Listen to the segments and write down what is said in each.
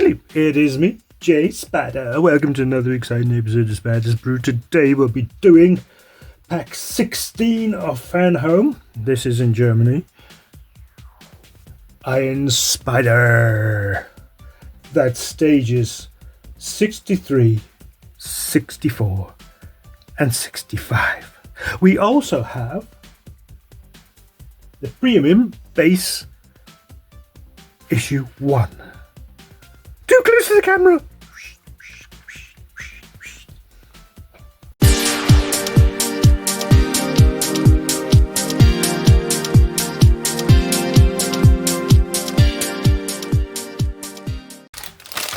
Hello, it is me, Jay Spider. Welcome to another exciting episode of Spider's Brew. Today we'll be doing pack 16 of Fanhome. This is in Germany. Iron Spider. That's stages 63, 64, and 65. We also have the premium base issue 1. Too close to the camera.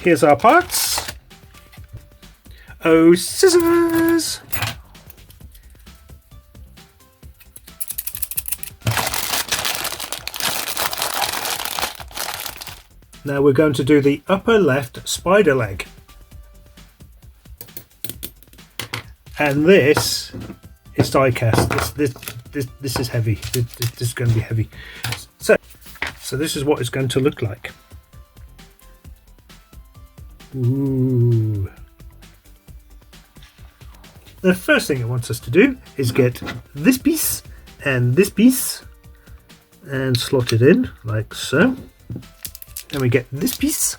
Here's our parts. Oh, scissors. Now we're going to do the upper left spider leg. And this is die cast. This is heavy. This is going to be heavy. So this is what it's going to look like. Ooh. The first thing it wants us to do is get this piece and slot it in like so. Then we get this piece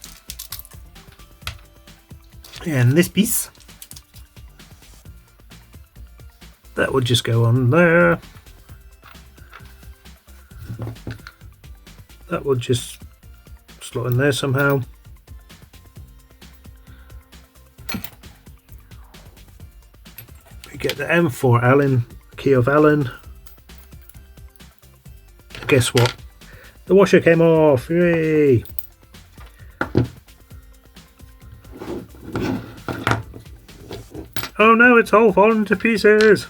and this piece. That will just go on there. That will just slot in there somehow. We get the M4 Allen, key of Allen. Guess what? The washer came off. Yay! Oh no, it's all falling to pieces.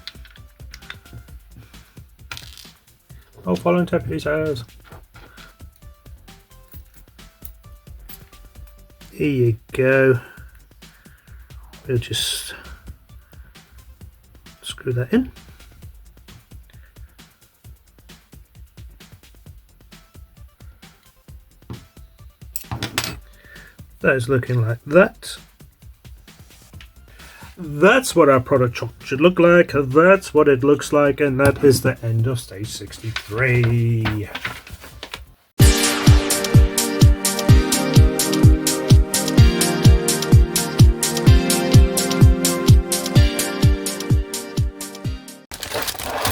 All falling to pieces. Here you go. We'll just screw that in. That is looking like that. That's what our product should look like. That's what it looks like, and that is the end of stage 63.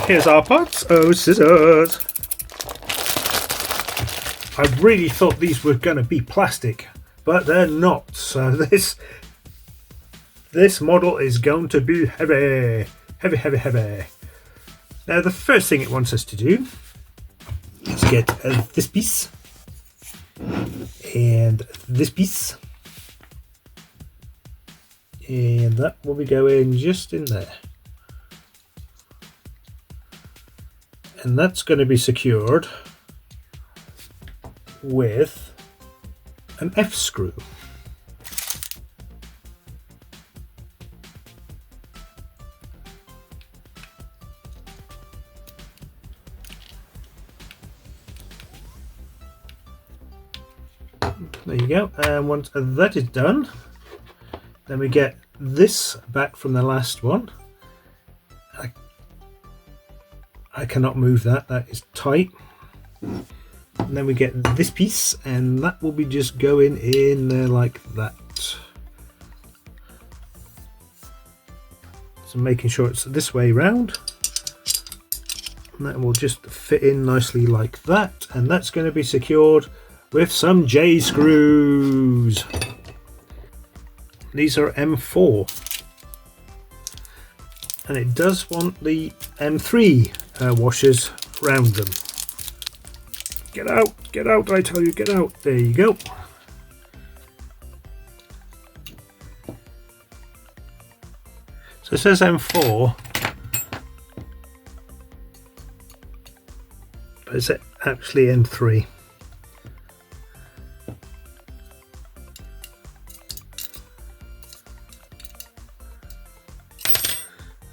Here's our parts. Oh, scissors. I really thought these were going to be plastic, but they're not. So this model is going to be heavy. Now the first thing it wants us to do is get this piece and this piece, and that will be going just in there, and that's going to be secured with an F screw. There you go, and once that is done, then we get this back from the last one. I cannot move that, that is tight. And then we get this piece, and that will be just going in there like that. So making sure it's this way round. And that will just fit in nicely like that, and that's going to be secured with some J screws. These are M4, and it does want the M3 washers round them. Get out, I tell you, get out. There you go. So it says M4, but it's actually M3.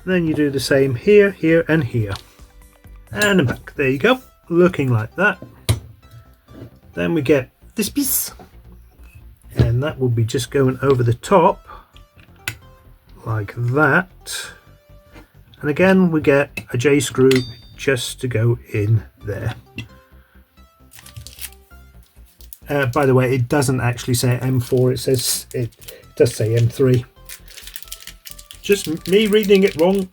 Then you do the same here, here, and here. And back. There you go. Looking like that. Then we get this piece and that will be just going over the top like that. And again, we get a J screw just to go in there. By the way, it doesn't actually say M4, it does say M3. Just me reading it wrong.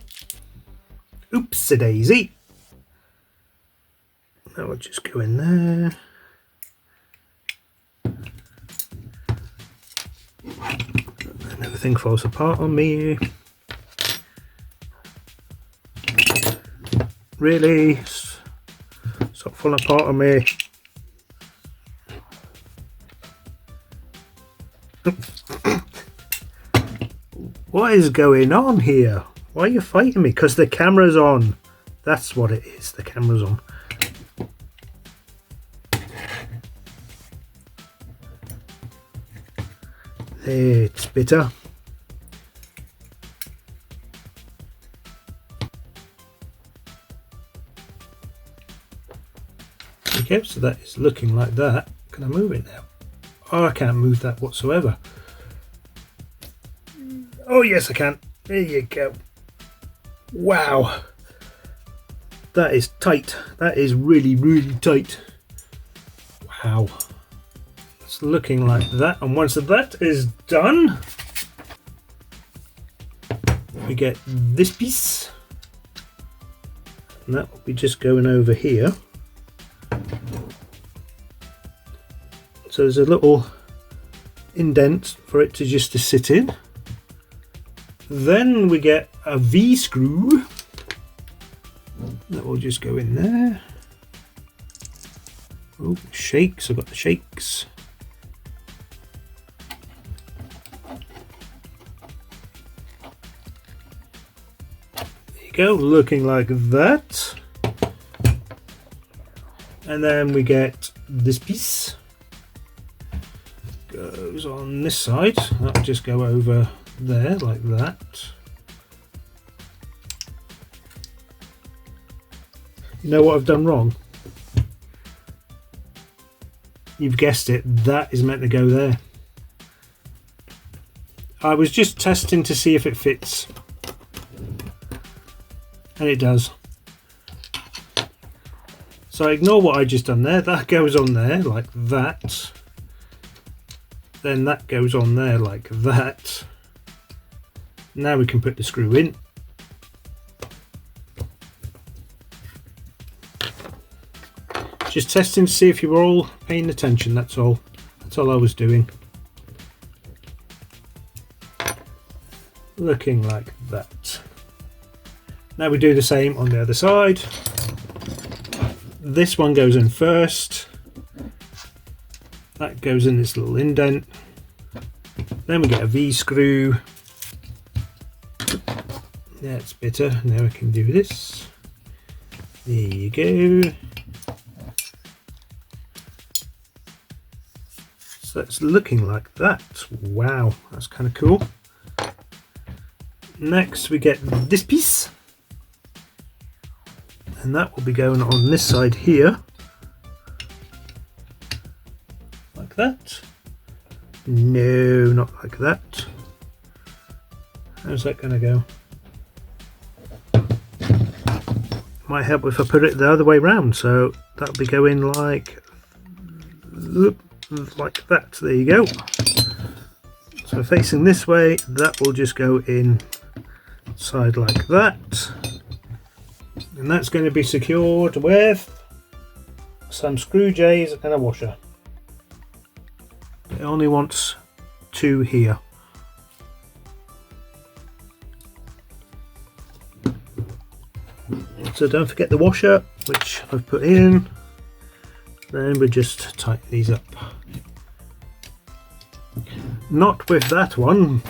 Oops a daisy. That will just go in there. And everything falls apart on me. Really? Stop falling apart on me. What is going on here? Why are you fighting me? Because the camera's on. That's what it is. The camera's on. It's bitter. Okay, so that is looking like that. Can I move it now? Oh, I can't move that whatsoever. Oh yes, I can. There you go. Wow. That is tight. That is really, really tight. Wow. It's looking like that. And once that is done, we get this piece. And that will be just going over here. So there's a little indent for it to just to sit in. Then we get a V screw that will just go in there. Oh, shakes, I've got the shakes. There you go, looking like that. And then we get this piece. Goes on this side, that'll just go over there like that. You know what I've done wrong? You've guessed it, that is meant to go there. I was just testing to see if it fits, and it does. So ignore what I just done there. That goes on there like that. Then that goes on there like that. Now we can put the screw in. Just testing to see if you were all paying attention, that's all. That's all I was doing. Looking like that. Now we do the same on the other side. This one goes in first. That goes in this little indent. Then we get a V screw. That's better. Now I can do this. There you go. So it's looking like that. Wow, that's kind of cool. Next we get this piece. And that will be going on this side here. Like that. No, not like that. How's that going to go? Might help if I put it the other way round. So that'll be going like that. There you go. So facing this way, that will just go in side like that. And that's going to be secured with some screw jays and a washer. It only wants 2 here. So don't forget the washer, which I've put in. Then we just tighten these up. Not with that one.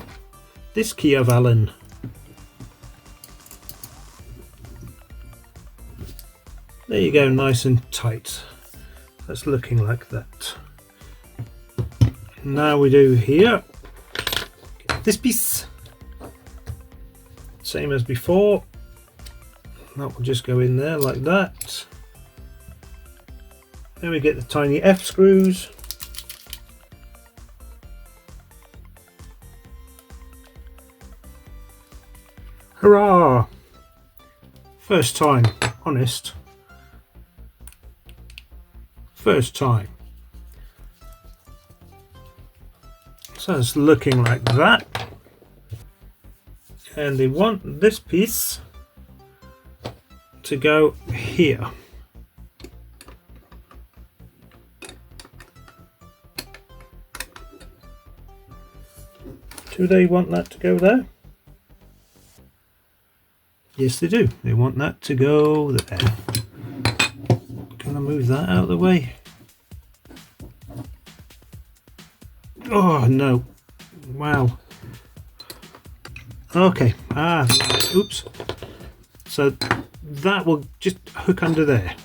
This key of Allen. There you go, nice and tight. That's looking like that. Now we do here, get this piece, same as before. That will just go in there like that. Then we get the tiny F screws. Hurrah! First time, honest. First time. So it's looking like that. And they want this piece to go here. Do they want that to go there? Yes, they do. They want that to go there. Can I move that out of the way? Oh, no. Wow. Okay. Oops. So that will just hook under there.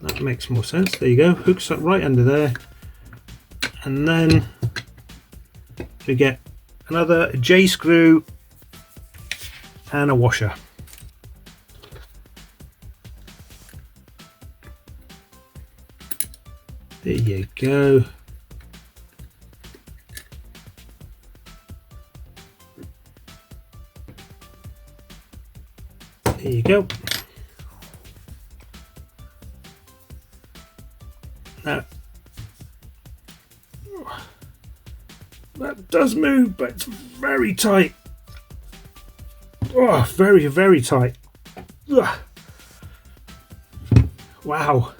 That makes more sense. There you go. Hooks up right under there. And then we get another J screw and a washer. There you go. There you go. Now, that does move, but it's very tight. Oh, very, very tight. Ugh. Wow.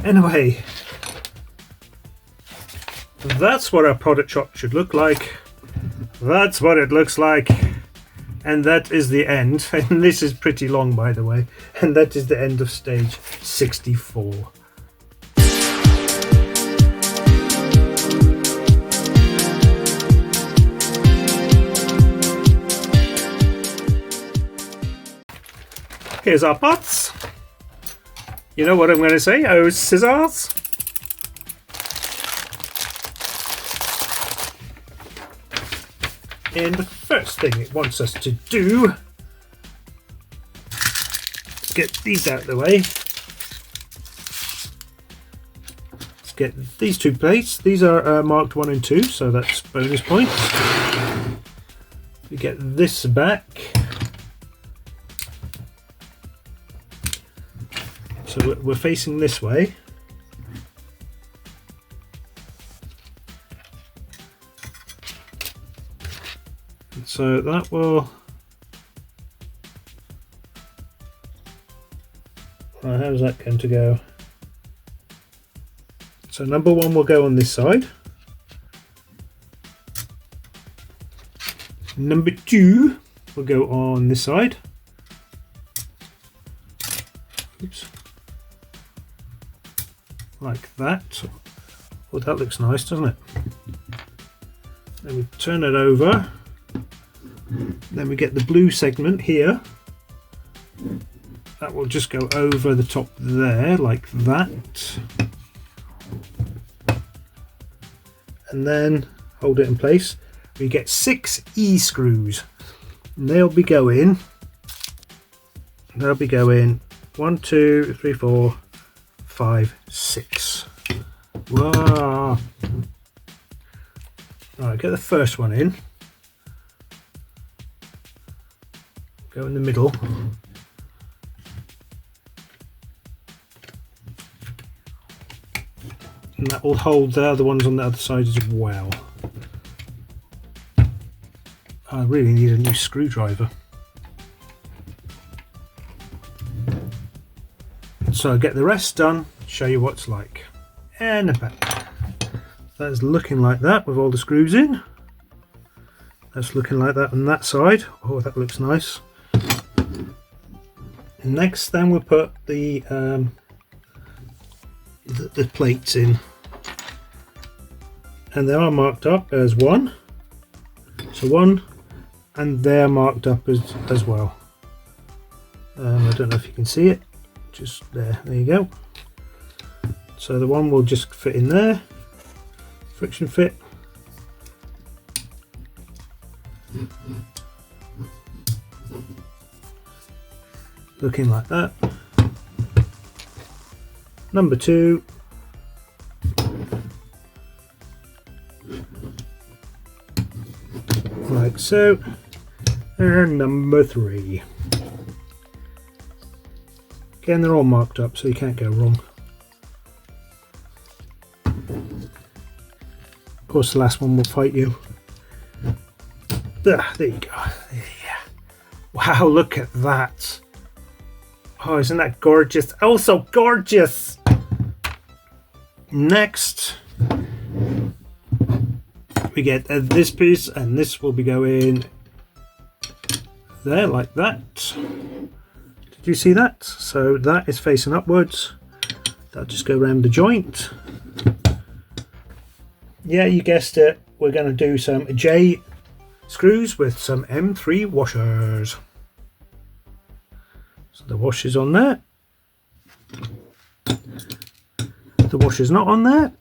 Anyway, that's what our product shot should look like. That's what it looks like. And that is the end. And this is pretty long, by the way. And that is the end of stage 64. Here's our pots. You know what I'm going to say? Oh, scissors. And the first thing it wants us to do is get these out of the way. Let's get these two plates. These are marked 1 and 2, so that's bonus points. We get this back. So we're facing this way. So that will, how's that going to go? So number 1 will go on this side. Number 2 will go on this side. Oops. Like that. Oh, that looks nice, doesn't it? Then we turn it over. Then we get the blue segment here. That will just go over the top there, like that. And then hold it in place. We get 6 E screws. And they'll be going 1, 2, 3, 4, 5, 6. Wow. Alright, get the first one in. Go in the middle. And that will hold the other ones on the other side as well. I really need a new screwdriver. So I'll get the rest done, show you what it's like. And about. That's looking like that with all the screws in. That's looking like that on that side. Oh, that looks nice. Next, then we'll put the plates in, and they are marked up as 1. So 1, and they're marked up as well. I don't know if you can see it. Just there. There you go. So the 1 will just fit in there. Friction fit. Looking like that. Number 2. Like like so. And number 3. Again, they're all marked up, so you can't go wrong. Of course, the last one will fight you. There you go. Yeah. Wow, look at that. Oh, isn't that gorgeous? Oh, so gorgeous. Next, we get this piece, and this will be going there like that. Did you see that? So that is facing upwards. That'll just go around the joint. Yeah, you guessed it. We're going to do some J screws with some M3 washers. So the washer's on there. The washer's not on there.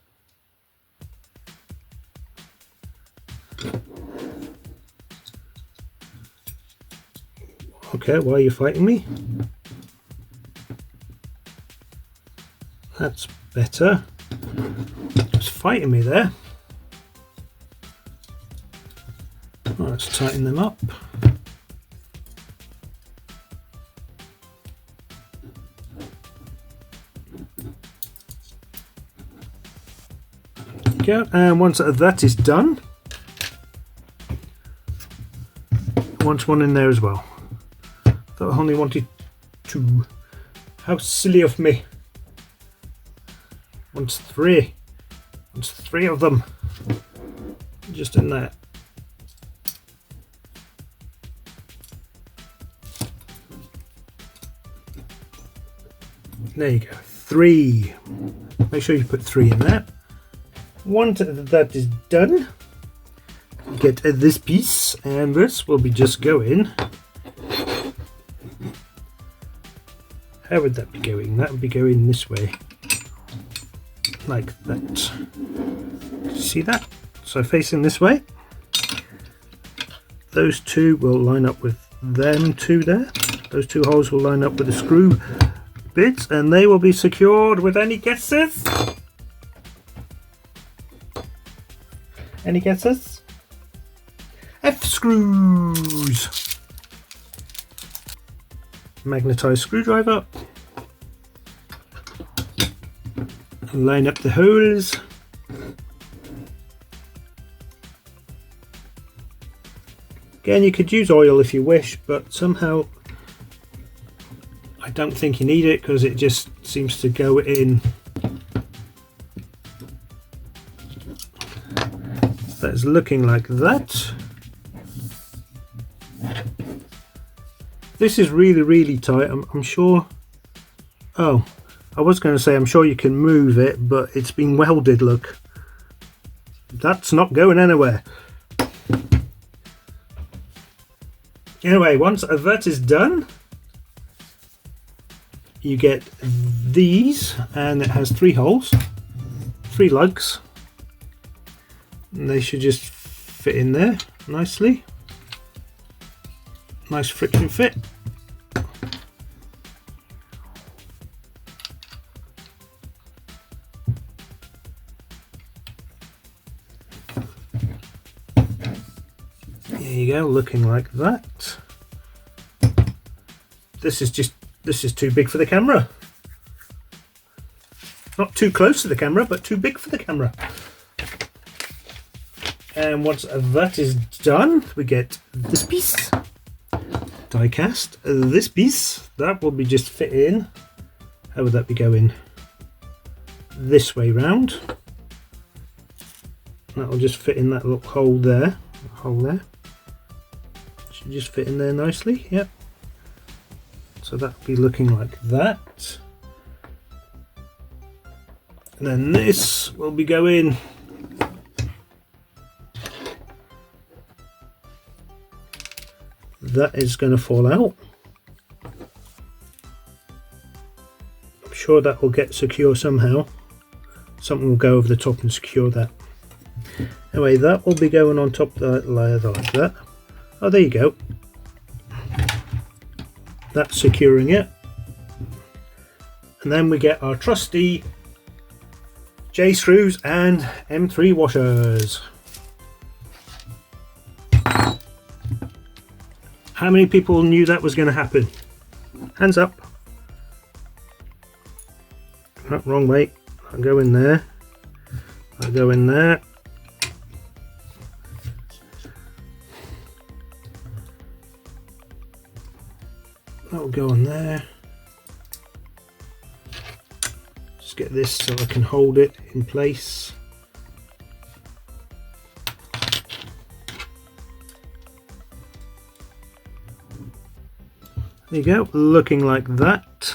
Okay, why are you fighting me? That's better. It's fighting me there. Right, let's tighten them up. Go, and once that is done, I want one in there as well. Thought I only wanted 2. How silly of me. Wants 3. Wants 3 of them. Just in there. There you go. 3. Make sure you put 3 in there. Once that is done, get this piece, and this will be just going. How would that be going? That would be going this way, like that. See that? So facing this way, those 2 will line up with them 2 there. Those 2 holes will line up with the screw bits, and they will be secured with any guesses? Any guesses? F screws. Magnetized screwdriver. Line up the holes. Again, you could use oil if you wish, but somehow I don't think you need it because it just seems to go in. That's looking like that. This is really tight. I'm sure. Oh, I was going to say I'm sure you can move it, but it's been welded. Look, that's not going anywhere. Anyway, once that is done, you get these, and it has 3 holes, 3 lugs. And they should just fit in there nicely. Nice friction fit. There you go, looking like that. This is too big for the camera. Not too close to the camera, but too big for the camera. And once that is done, we get this piece, die cast. This piece, that will be just fit in. How would that be going? This way round. That will just fit in that little hole there. Should just fit in there nicely. Yep. So that'll be looking like that. And then this will be going. That is going to fall out. I'm sure that will get secure somehow. Something will go over the top and secure that. Anyway, that will be going on top of that layer like that. Oh, there you go. That's securing it. And then we get our trusty J screws and M3 washers. How many people knew that was going to happen? Hands up. Oh, wrong way. I'll go in there. I'll go in there. That'll go on there. Just get this so I can hold it in place. There you go, looking like that.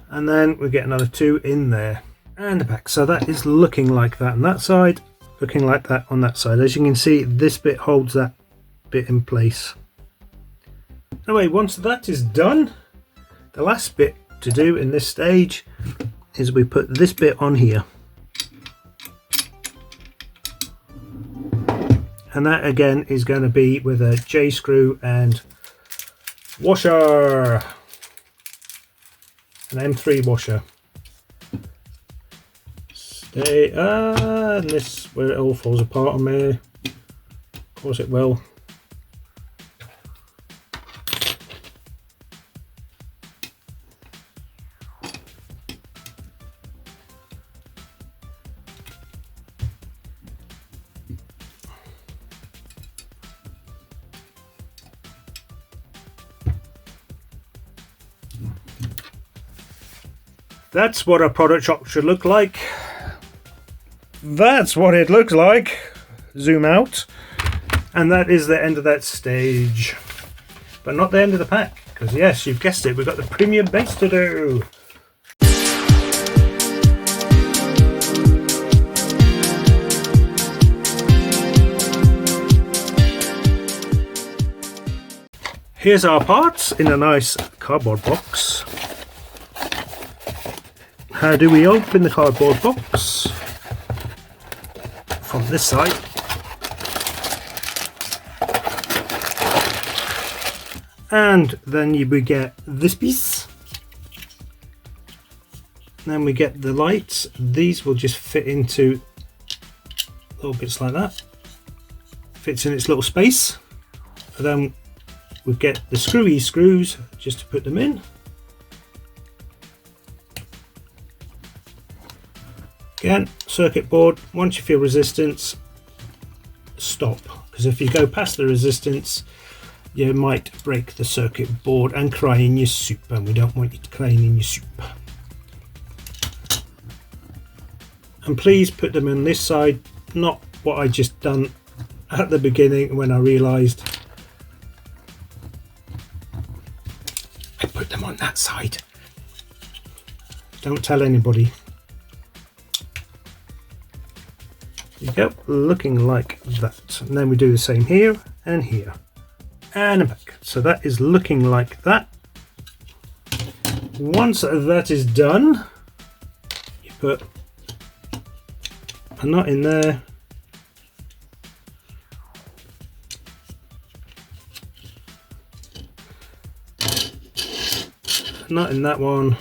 And then we get another 2 in there and back. So that is looking like that on that side, looking like that on that side. As you can see, this bit holds that bit in place. Anyway, once that is done, the last bit to do in this stage is we put this bit on here. And that again is going to be with a J screw and washer, an M3 washer. Stay, and this where it all falls apart on me. Of course it will. That's what a product shop should look like. That's what it looks like. Zoom out. And that is the end of that stage. But not the end of the pack, because yes, you've guessed it, we've got the premium base to do. Here's our parts in a nice cardboard box. How do we open the cardboard box? From this side. And then we get this piece. Then we get the lights. These will just fit into little bits like that. Fits in its little space. And then we get the screwy screws just to put them in. Again, circuit board, once you feel resistance, stop. Because if you go past the resistance, you might break the circuit board and cry in your soup. And we don't want you to cry in your soup. And please put them on this side, not what I just done at the beginning when I realised I put them on that side. Don't tell anybody. There you go, looking like that. And then we do the same here and here and back. So that is looking like that. Once that is done, you put a nut in there. A nut in that one.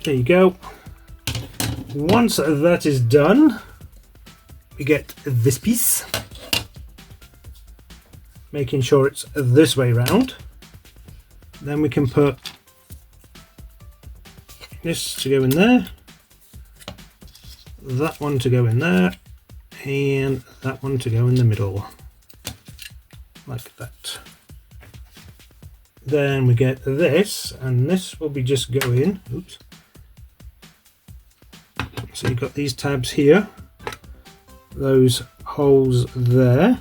There you go. Once that is done, we get this piece, making sure it's this way round. Then we can put this to go in there, that one to go in there, and that one to go in the middle, like that. Then we get this, and this will be just going, oops. So you've got these tabs here, those holes there.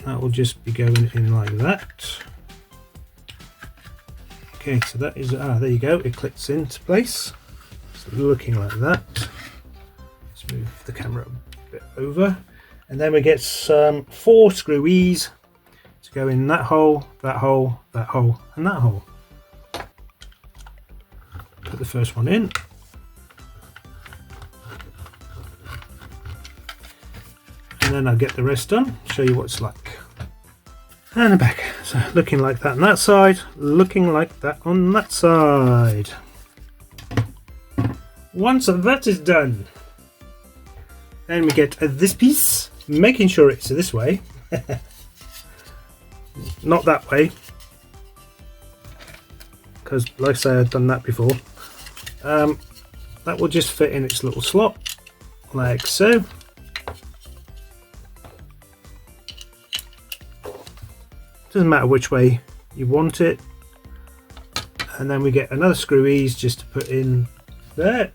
That will just be going in like that. Okay, so that is, there you go, it clicks into place. So looking like that. Let's move the camera a bit over. And then we get some 4 screwies to go in that hole, that hole, that hole, and that hole. Put the first one in. And then I'll get the rest done, show you what it's like. And I'm back. So looking like that on that side, looking like that on that side. Once that is done, then we get this piece, making sure it's this way, not that way, because like I say, I've done that before. That will just fit in its little slot, like so. Doesn't matter which way you want it. And then we get another screw ease just to put in there.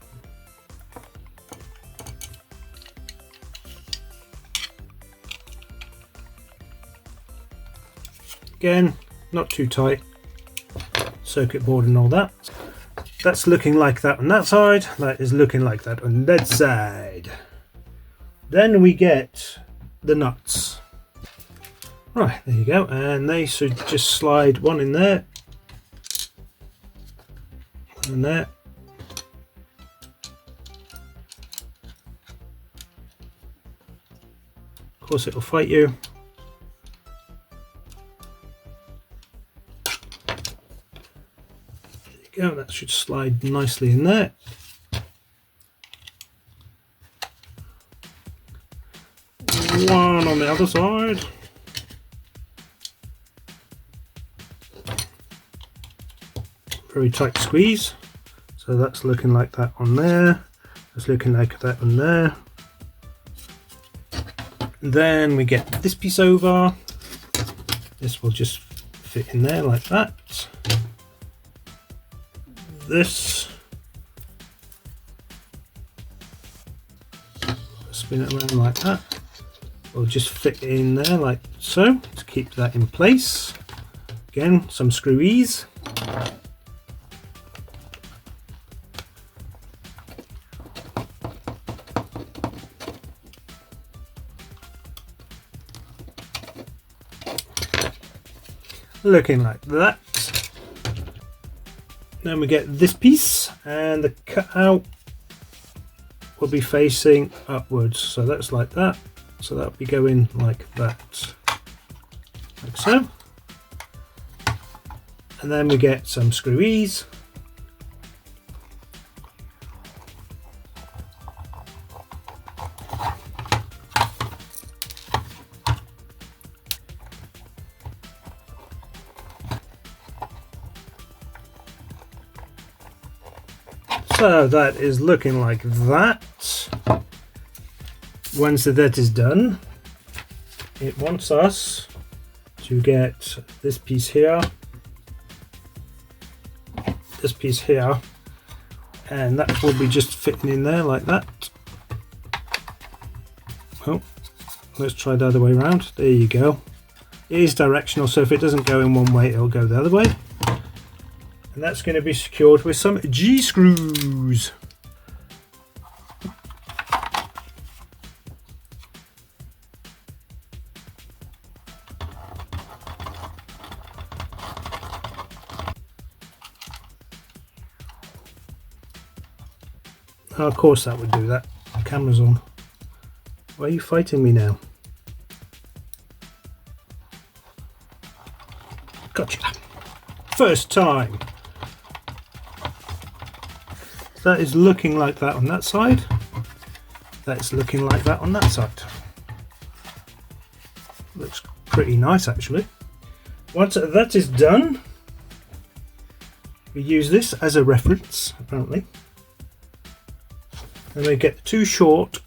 Again, not too tight. Circuit board and all that. That's looking like that on that side. That is looking like that on that side. Then we get the nuts. Right, there you go. And they should just slide one in there. And there. Of course it'll fight you. Go, that should slide nicely in there. One on the other side. Very tight squeeze. So that's looking like that on there. That's looking like that on there. Then we get this piece over. This will just fit in there like that. This, spin it around like that, will just fit in there like so to keep that in place. Again, some screw ease. Looking like that. Then we get this piece, and the cutout will be facing upwards. So that's like that. So that'll be going like that, like so. And then we get some screw ease. So that is looking like that. Once that is done, it wants us to get this piece here, this piece here, and that will be just fitting in there like that. Oh, let's try the other way around. There you go. It is directional, so if it doesn't go in one way, it'll go the other way. And that's going to be secured with some G-screws. Oh, of course that would do that. The camera's on. Why are you fighting me now? Gotcha. First time. That is looking like that on that side. That's looking like that on that side. Looks pretty nice actually. Once that is done, we use this as a reference apparently. And we get two short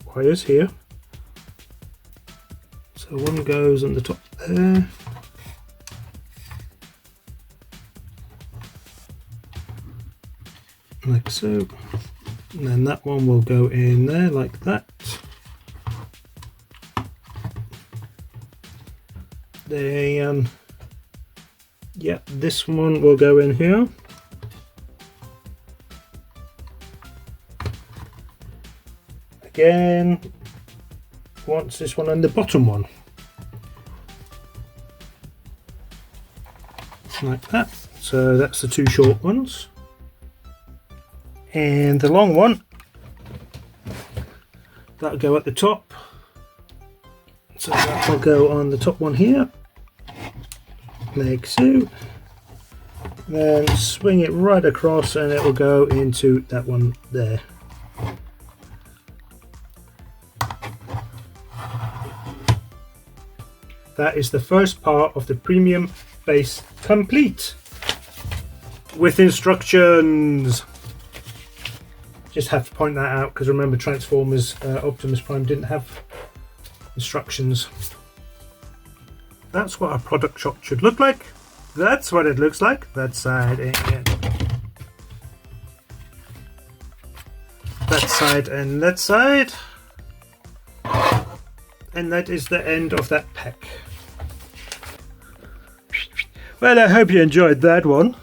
wires here. So one goes on the top there. Like so, and then that one will go in there like that. Yeah, this one will go in here. Again, wants this one and the bottom one. Like that. So that's the two short ones. And the long one, that'll go at the top So that will go on the top one here, like so. Then swing it right across and it will go into that one there. That is the first part of the premium base complete with instructions. Just have to point that out because remember Transformers Optimus Prime didn't have instructions. That's what a product shot should look like. That's what it looks like. That side and that side and that side. And that is the end of that pack. Well, I hope you enjoyed that one.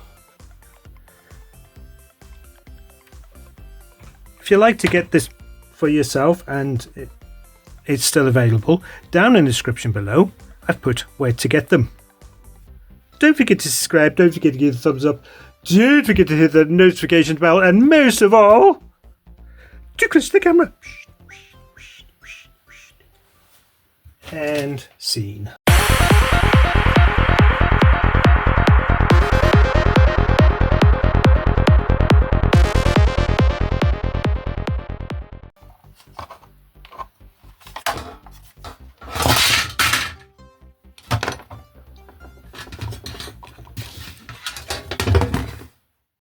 If you like to get this for yourself and it's still available, down in the description below, I've put where to get them. Don't forget to subscribe, don't forget to give a thumbs up, don't forget to hit the notification bell, and most of all, too close to the camera. And scene.